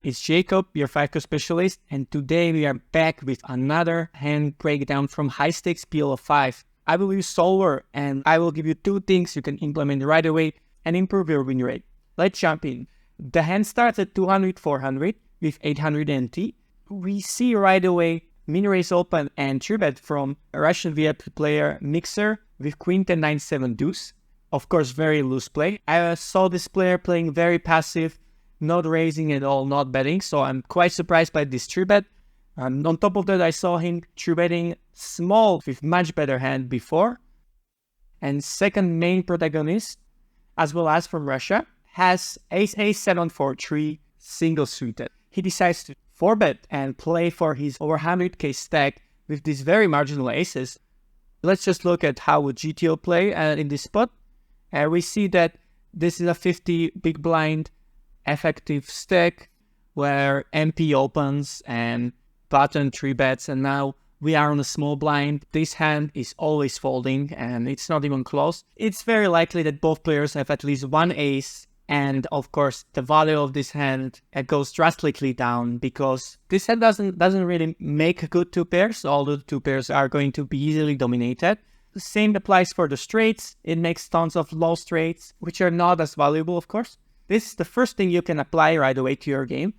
It's Jacob, your FICO specialist, and today we are back with another hand breakdown from high stakes PLO 5. I will use solver and I will give you 2 things you can implement right away and improve your win rate. Let's jump in. The hand starts at 200-400 with 800 NT. We see right away min raise open and 3-bet from a Russian VIP player Mixer with queen 10-9-7 deuce. Of course, very loose play. I saw this player playing very passive, not raising at all, not betting. So I'm quite surprised by this 3-bet. On top of that, I saw him 3-betting small with much better hand before. And second main protagonist, as well as from Russia, has ace-ace 7-4-3 single suited. He decides to 4-bet and play for his over 100k stack with these very marginal aces. Let's just look at how would GTO play in this spot. We see that this is a 50 big blind effective stack where MP opens and button 3-bets, and now we are on a small blind. This hand is always folding and it's not even close. It's very likely that both players have at least one ace, and of course the value of this hand goes drastically down because this hand doesn't really make good 2 pairs, although the 2 pairs are going to be easily dominated. The same applies for the straights. It makes tons of low straights, which are not as valuable, of course. This is the first thing you can apply right away to your game.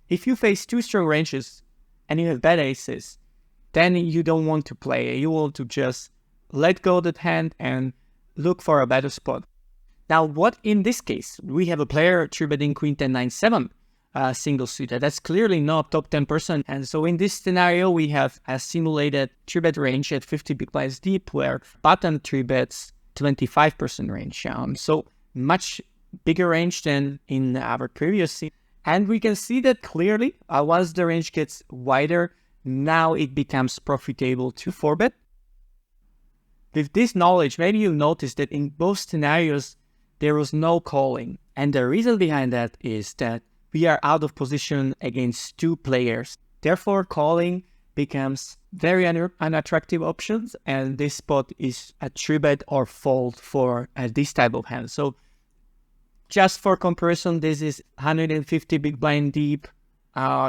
If you face 2 strong ranges and you have bad aces, then you don't want to play. You want to just let go of that hand and look for a better spot. Now, what in this case? We have a player 3-betting queen 10-9-7 single suited. That's clearly not top 10%. And so in this scenario, we have a simulated 3-bet range at 50 big blinds deep, where button 3-bets 25% range. So much bigger range than in our previous scene. And we can see that clearly, once the range gets wider, now it becomes profitable to 4-bet. With this knowledge, maybe you'll notice that in both scenarios, there was no calling. And the reason behind that is that we are out of position against 2 players. Therefore, calling becomes very unattractive options, and this spot is a 3-bet or fold for this type of hand. So just for comparison, this is 150 big blind deep.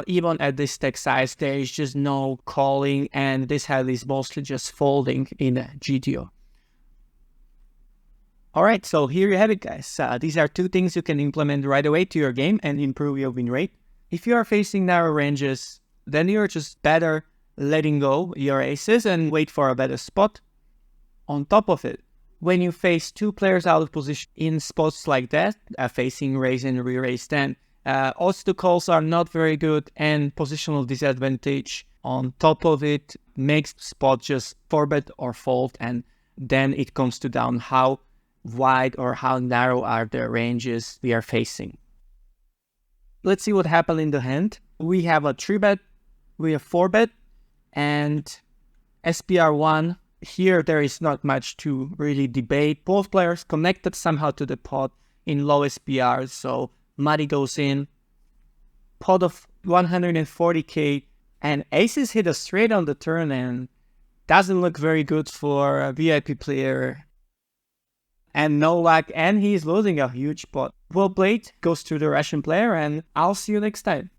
Even at this stack size, there is just no calling, and this hand is mostly just folding in GTO. Alright, so here you have it, guys. These are 2 things you can implement right away to your game and improve your win rate. If you are facing narrow ranges, then you're just better letting go your aces and wait for a better spot. On top of it, when you face 2 players out of position in spots like that, facing raise and re-raise, then also the calls are not very good, and positional disadvantage on top of it makes spot just 4-bet or fold, and then it comes to down how wide or how narrow are the ranges we are facing. Let's see what happened in the hand. We have a 3-bet, we have 4-bet, and SPR1. Here there is not much to really debate. Both players connected somehow to the pot in low SPR, so money goes in. Pot of 140k, and aces hit us straight on the turn and doesn't look very good for a VIP player. And no luck, and he's losing a huge pot. Well played goes to the Russian player, and I'll see you next time.